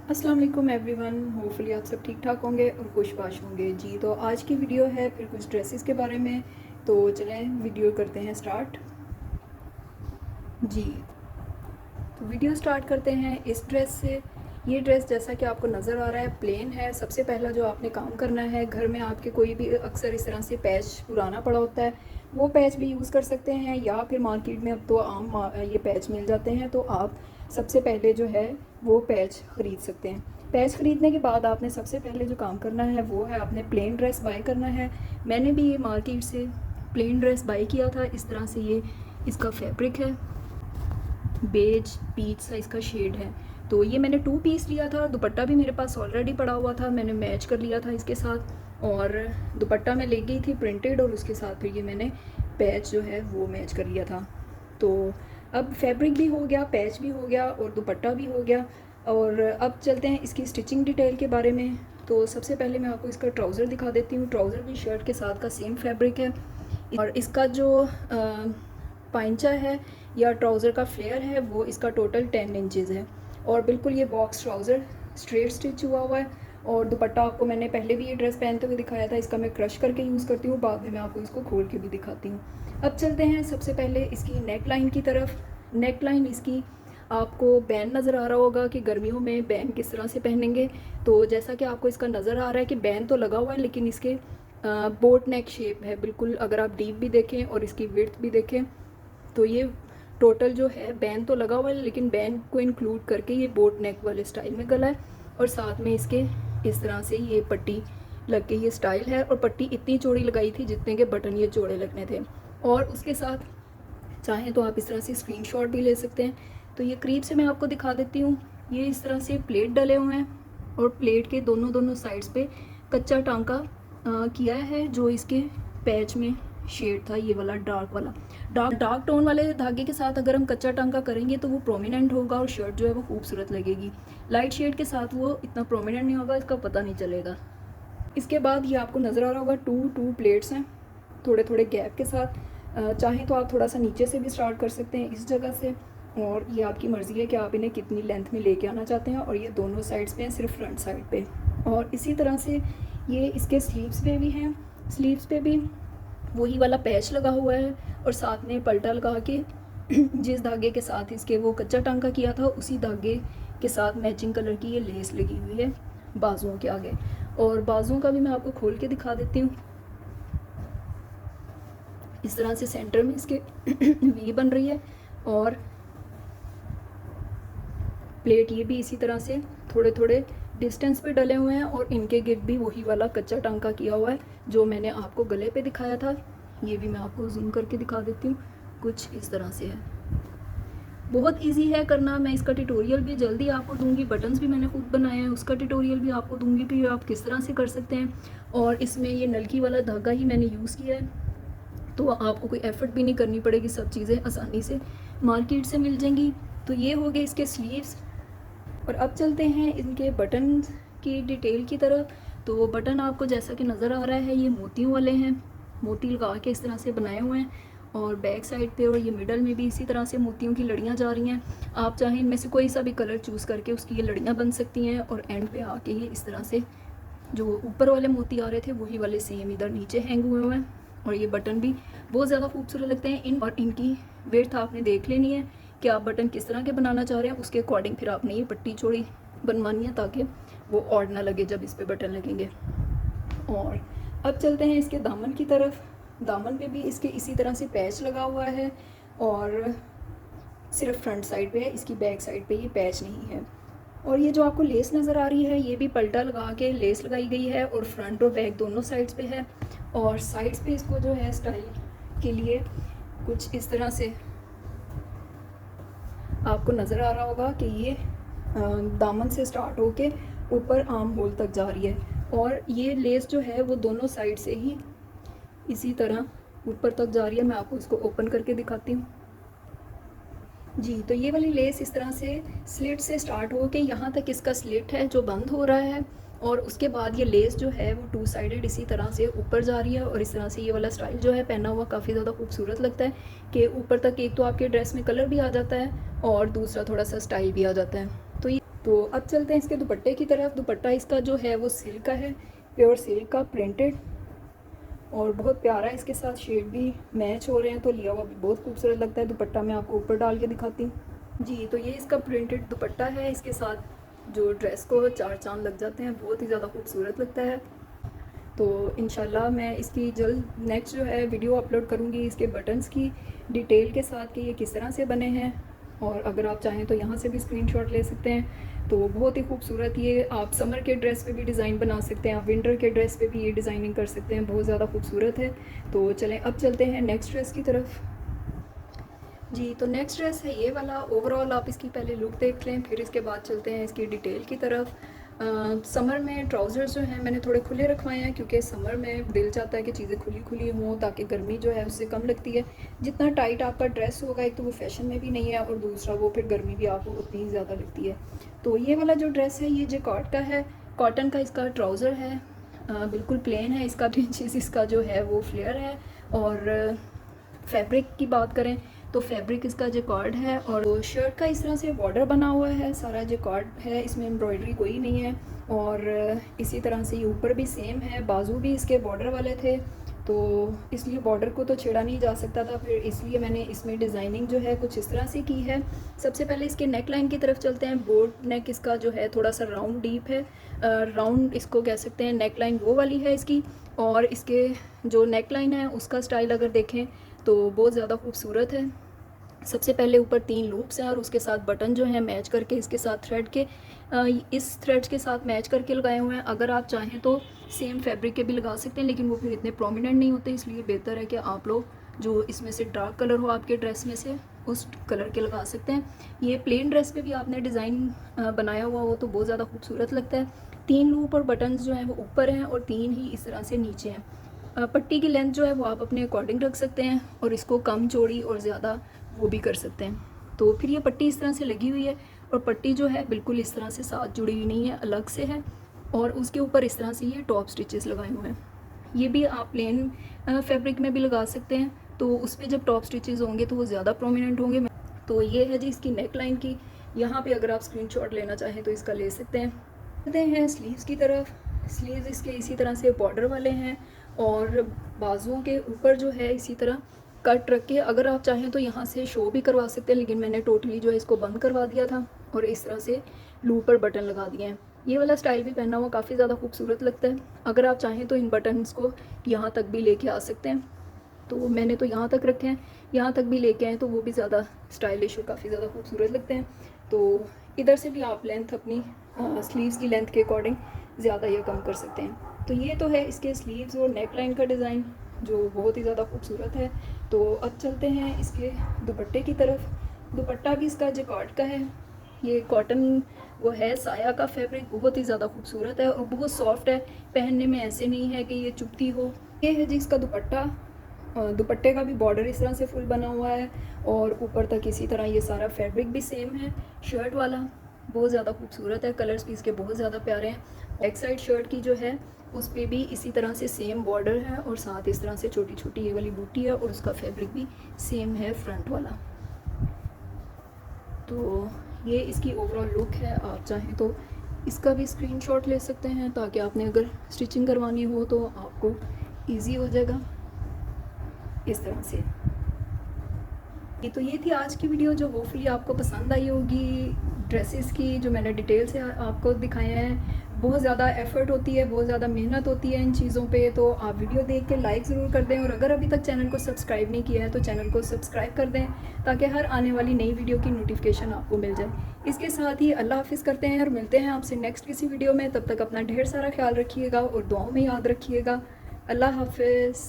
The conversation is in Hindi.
अस्सलाम वालेकुम एवरीवन। होपफुली आप सब ठीक ठाक होंगे और खुशबाश होंगे। जी तो आज की वीडियो है फिर कुछ ड्रेसेस के बारे में। तो चलें वीडियो करते हैं स्टार्ट। जी तो वीडियो स्टार्ट करते हैं इस ड्रेस से। ये ड्रेस जैसा कि आपको नज़र आ रहा है प्लेन है। सबसे पहला जो आपने काम करना है, घर में आपके कोई भी अक्सर इस तरह से पैच पुराना पड़ा होता है, वो पैच भी यूज़ कर सकते हैं, या फिर मार्केट में अब तो ये पैच मिल जाते हैं, तो आप सबसे पहले जो है वो पैच ख़रीद सकते हैं। पैच ख़रीदने के बाद आपने सबसे पहले जो काम करना है वो है आपने प्लेन ड्रेस बाय करना है। मैंने भी ये मार्केट से प्लेन ड्रेस बाय किया था। इस तरह से ये इसका फैब्रिक है, बेज पीच सा इसका शेड है। तो ये मैंने 2 पीस लिया था। दुपट्टा भी मेरे पास ऑलरेडी पड़ा हुआ था, मैंने मैच कर लिया था इसके साथ। और दुपट्टा मैं ले गई थी प्रिंटेड, और उसके साथ फिर ये मैंने पैच जो है वो मैच कर लिया था। तो अब फैब्रिक भी हो गया, पैच भी हो गया और दुपट्टा भी हो गया। और अब चलते हैं इसकी स्टिचिंग डिटेल के बारे में। तो सबसे पहले मैं आपको इसका ट्राउज़र दिखा देती हूँ। ट्राउज़र भी शर्ट के साथ का सेम फैब्रिक है, और इसका जो पाइंचा है या ट्राउज़र का फ्लेयर है वो इसका टोटल 10 इंचज़ है, और बिल्कुल ये बॉक्स ट्राउज़र स्ट्रेट स्टिच हुआ हुआ है। और दुपट्टा आपको मैंने पहले भी ये ड्रेस पहनते हुए दिखाया था, इसका मैं क्रश करके यूज़ करती हूँ, बाद में मैं आपको इसको खोल के भी दिखाती हूँ। अब चलते हैं सबसे पहले इसकी नेक लाइन की तरफ। नेक लाइन इसकी आपको बैन नज़र आ रहा होगा कि गर्मियों में बैन किस तरह से पहनेंगे। तो जैसा कि आपको इसका नज़र आ रहा है कि बैन तो लगा हुआ है, लेकिन इसके बोट नेक शेप है बिल्कुल। अगर आप डीप भी देखें और इसकी विड्थ भी देखें तो ये टोटल जो है बैन तो लगा हुआ है, लेकिन बैन को इंक्लूड करके ये बोट नेक वाले स्टाइल में गला है, और साथ में इसके इस तरह से ये पट्टी लग के ये स्टाइल है। और पट्टी इतनी चौड़ी लगाई थी जितने के बटन ये चौड़े लगने थे। और उसके साथ चाहें तो आप इस तरह से स्क्रीनशॉट भी ले सकते हैं। तो ये करीब से मैं आपको दिखा देती हूँ। ये इस तरह से प्लेट डले हुए हैं, और प्लेट के दोनों दोनों साइड्स पे कच्चा टांका किया है, जो इसके पैच में शेड था ये वाला डार्क वाला। डार्क टोन वाले धागे के साथ अगर हम कच्चा टांका करेंगे तो वो प्रोमिनेंट होगा और शर्ट जो है वो खूबसूरत लगेगी। लाइट शेड के साथ वो इतना प्रोमिनेंट नहीं होगा, इसका पता नहीं चलेगा। इसके बाद ये आपको नज़र आ रहा होगा 2 प्लेट्स हैं थोड़े थोड़े गैप के साथ। चाहें तो आप थोड़ा सा नीचे से भी स्टार्ट कर सकते हैं इस जगह से, और ये आपकी मर्ज़ी है कि आप इन्हें कितनी लेंथ में लेके आना चाहते हैं। और ये दोनों साइड्स पे हैं, सिर्फ फ्रंट साइड पे। और इसी तरह से ये इसके स्लीव्स पे भी हैं। स्लीव्स पे भी वही वाला पैच लगा हुआ है, और साथ में पल्टा लगा के जिस धागे के साथ इसके वो कच्चा टांका किया था उसी धागे के साथ मैचिंग कलर की ये लेस लगी हुई है बाजुओं के आगे। और बाजुओं का भी मैं आपको खोल के दिखा देती हूँ। इस तरह से सेंटर में इसके वी बन रही है, और प्लेट ये भी इसी तरह से थोड़े थोड़े डिस्टेंस पे डले हुए हैं, और इनके गिर्द भी वही वाला कच्चा टांका किया हुआ है जो मैंने आपको गले पे दिखाया था। ये भी मैं आपको जूम करके दिखा देती हूँ। कुछ इस तरह से है, बहुत इजी है करना। मैं इसका ट्यूटोरियल भी जल्दी आपको दूंगी। बटन्स भी मैंने खुद बनाए हैं, उसका ट्यूटोरियल भी आपको दूंगी कि आप किस तरह से कर सकते हैं। और इसमें ये नलकी वाला धागा ही मैंने यूज़ किया है, तो आपको कोई एफ़र्ट भी नहीं करनी पड़ेगी, सब चीज़ें आसानी से मार्केट से मिल जाएंगी। तो ये हो गए इसके स्लीव्स। और अब चलते हैं इनके बटन की डिटेल की तरफ। तो बटन आपको जैसा कि नज़र आ रहा है ये मोतियों वाले हैं, मोती लगा के इस तरह से बनाए हुए हैं। और बैक साइड पे और ये मिडल में भी इसी तरह से मोतियों की लड़ियाँ जा रही हैं। आप चाहें इनमें से कोई सा भी कलर चूज़ करके उसकी ये लड़ियाँ बन सकती हैं। और एंड पे आके ये इस तरह से जो ऊपर वाले मोती आ रहे थे वही वाले सेम इधर नीचे हैंग हुए हैं। और ये बटन भी बहुत ज़्यादा खूबसूरत लगते हैं। और इनकी विड्थ आपने देख लेनी है कि आप बटन किस तरह के बनाना चाह रहे हैं, उसके अकॉर्डिंग फिर आपने ये पट्टी चौड़ी बनवानी है ताकि वो ऑड ना लगे जब इस पे बटन लगेंगे। और अब चलते हैं इसके दामन की तरफ। दामन पे भी इसके इसी तरह से पैच लगा हुआ है, और सिर्फ फ्रंट साइड पे है, इसकी बैक साइड पे ये पैच नहीं है। और ये जो आपको लेस नज़र आ रही है ये भी पल्टा लगा के लेस लगाई गई है, और फ्रंट और बैक दोनों साइड्स पे है। और साइड्स पे इसको जो है स्टाइल के लिए कुछ इस तरह से आपको नज़र आ रहा होगा कि ये दामन से स्टार्ट होके ऊपर आर्म होल तक जा रही है। और ये लेस जो है वो दोनों साइड से ही इसी तरह ऊपर तक जा रही है। मैं आपको इसको ओपन करके दिखाती हूँ। जी तो ये वाली लेस इस तरह से स्लिट से स्टार्ट हो के यहाँ तक इसका स्लिट है जो बंद हो रहा है, और उसके बाद ये लेस जो है वो 2 साइडेड इसी तरह से ऊपर जा रही है। और इस तरह से ये वाला स्टाइल जो है पहना हुआ काफ़ी ज़्यादा खूबसूरत लगता है कि ऊपर तक एक तो आपके ड्रेस में कलर भी आ जाता है और दूसरा थोड़ा सा स्टाइल भी आ जाता है। तो तो अब चलते हैं इसके दुपट्टे की तरफ। दुपट्टा इसका जो है वो सिल्क का है, प्योर सिल्क का प्रिंटेड, और बहुत प्यारा इसके साथ शेड भी मैच हो रहे हैं, तो लिया हुआ भी बहुत खूबसूरत लगता है। दुपट्टा मैं आपको ऊपर डाल के दिखाती हूँ जी। तो ये इसका प्रिंटेड दुपट्टा है, इसके साथ जो ड्रेस को चार चांद लग जाते हैं, बहुत ही ज़्यादा खूबसूरत लगता है। तो इंशाल्लाह मैं इसकी जल्द नेक्स्ट जो है वीडियो अपलोड करूँगी इसके बटन्स की डिटेल के साथ कि ये किस तरह से बने हैं, और अगर आप चाहें तो यहाँ से भी स्क्रीनशॉट ले सकते हैं। तो बहुत ही खूबसूरत, ये आप समर के ड्रेस पे भी डिज़ाइन बना सकते हैं, आप विंटर के ड्रेस पे भी ये डिज़ाइनिंग कर सकते हैं, बहुत ज़्यादा खूबसूरत है। तो चलें अब चलते हैं नेक्स्ट ड्रेस की तरफ जी। तो नेक्स्ट ड्रेस है ये वाला। ओवरऑल आप इसकी पहले लुक देख लें, फिर इसके बाद चलते हैं इसकी डिटेल की तरफ। समर में ट्राउज़र्स जो हैं मैंने थोड़े खुले रखवाए हैं, क्योंकि समर में दिल चाहता है कि चीज़ें खुली खुली हों ताकि गर्मी जो है उससे कम लगती है। जितना टाइट आपका ड्रेस होगा, एक तो वो फैशन में भी नहीं है, और दूसरा वो फिर गर्मी भी आपको उतनी ही ज़्यादा लगती है। तो ये वाला जो ड्रेस है ये जैकार्ड का है, कॉटन का इसका ट्राउज़र है, बिल्कुल प्लेन है। इसका 3 इंचेस इसका जो है वो फ्लेयर है। और फैब्रिक की बात करें तो फैब्रिक इसका जैकार्ड है, और शर्ट का इस तरह से बॉर्डर बना हुआ है, सारा जैकार्ड है, इसमें एम्ब्रॉयडरी कोई नहीं है। और इसी तरह से ये ऊपर भी सेम है, बाजू भी इसके बॉर्डर वाले थे, तो इसलिए बॉर्डर को तो छेड़ा नहीं जा सकता था, फिर इसलिए मैंने इसमें डिज़ाइनिंग जो है कुछ इस तरह से की है। सबसे पहले इसके नेक लाइन की तरफ चलते हैं। बोर्ड नेक इसका जो है थोड़ा सा राउंड डीप है, राउंड इसको कह सकते हैं। नेक लाइन वो वाली है इसकी, और इसके जो नेक लाइन है उसका स्टाइल अगर देखें तो बहुत ज़्यादा खूबसूरत है। सबसे पहले ऊपर 3 लूप्स हैं, और उसके साथ बटन जो हैं मैच करके इसके साथ थ्रेड के इस थ्रेड्स के साथ मैच करके लगाए हुए हैं। अगर आप चाहें तो सेम फैब्रिक के भी लगा सकते हैं, लेकिन वो फिर इतने प्रोमिनेंट नहीं होते, इसलिए बेहतर है कि आप लोग जो इसमें से डार्क कलर हो आपके ड्रेस में से उस कलर के लगा सकते हैं। ये प्लेन ड्रेस पे भी आपने डिज़ाइन बनाया हुआ हो तो बहुत ज़्यादा खूबसूरत लगता है। 3 लूप और बटन्स जो हैं वो ऊपर हैं, और 3 ही इस तरह से नीचे हैं। पट्टी की लेंथ जो है वो आप अपने अकॉर्डिंग रख सकते हैं, और इसको कम चौड़ी और ज़्यादा वो भी कर सकते हैं। तो फिर ये पट्टी इस तरह से लगी हुई है, और पट्टी जो है बिल्कुल इस तरह से साथ जुड़ी हुई नहीं है, अलग से है, और उसके ऊपर इस तरह से ये टॉप स्टिचेस लगाए हुए हैं। ये भी आप प्लेन फैब्रिक में भी लगा सकते हैं, तो उस पर जब टॉप स्टिचेस होंगे तो वो ज़्यादा प्रोमिनेंट होंगे। तो ये है जी इसकी नेक लाइन की। यहाँ पे अगर आप स्क्रीनशॉट लेना चाहें तो इसका ले सकते हैं। चलते हैं स्लीव्स की तरफ। स्लीव्स इसके इसी तरह से बॉर्डर वाले हैं, और बाजुओं के ऊपर जो है इसी तरह कट रख के, अगर आप चाहें तो यहाँ से शो भी करवा सकते हैं, लेकिन मैंने टोटली जो है इसको बंद करवा दिया था, और इस तरह से लूप पर बटन लगा दिए हैं। ये वाला स्टाइल भी पहना हुआ काफ़ी ज़्यादा खूबसूरत लगता है। अगर आप चाहें तो इन बटन्स को यहाँ तक भी लेके आ सकते हैं, तो मैंने तो यहाँ तक रखे हैं, यहाँ तक भी लेके आए तो वो भी ज़्यादा स्टाइलिश और काफ़ी ज़्यादा खूबसूरत लगते हैं। तो इधर से भी आप लेंथ अपनी स्लीव्स की लेंथ के अकॉर्डिंग ज़्यादा या कम कर सकते हैं। तो ये तो है इसके स्लीव्स और नेक लाइन का डिज़ाइन, जो बहुत ही ज़्यादा खूबसूरत है। तो अब चलते हैं इसके दुपट्टे की तरफ। दुपट्टा भी इसका जैकार्ड का है, ये कॉटन वो है, साया का फैब्रिक बहुत ही ज़्यादा खूबसूरत है और बहुत सॉफ्ट है, पहनने में ऐसे नहीं है कि ये चुभती हो। ये है जी इसका दुपट्टा। दुपट्टे का भी बॉर्डर इस तरह से फुल बना हुआ है, और ऊपर तक इसी तरह ये सारा फैब्रिक भी सेम है शर्ट वाला, बहुत ज़्यादा खूबसूरत है। कलर्स भी इसके बहुत ज़्यादा प्यारे हैं। बैक साइड शर्ट की जो है उस पर भी इसी तरह से सेम बॉर्डर है, और साथ इस तरह से छोटी छोटी ये वाली बूटी है, और उसका फैब्रिक भी सेम है फ्रंट वाला। तो ये इसकी ओवरऑल लुक है। आप चाहें तो इसका भी स्क्रीनशॉट ले सकते हैं, ताकि आपने अगर स्टिचिंग करवानी हो तो आपको इजी हो जाएगा इस तरह से। तो ये थी आज की वीडियो, जो होपफुली आपको पसंद आई होगी। ड्रेसेस की जो मैंने डिटेल से आपको दिखाए हैं, बहुत ज़्यादा एफ़र्ट होती है, बहुत ज़्यादा मेहनत होती है इन चीज़ों पे, तो आप वीडियो देख के लाइक ज़रूर कर दें, और अगर अभी तक चैनल को सब्सक्राइब नहीं किया है तो चैनल को सब्सक्राइब कर दें, ताकि हर आने वाली नई वीडियो की नोटिफिकेशन आपको मिल जाए। इसके साथ ही अल्लाह हाफ़िज़ करते हैं, और मिलते हैं आपसे नेक्स्ट किसी वीडियो में। तब तक अपना ढेर सारा ख्याल रखिएगा और दुआओं में याद रखिएगा। अल्लाह हाफ़िज़।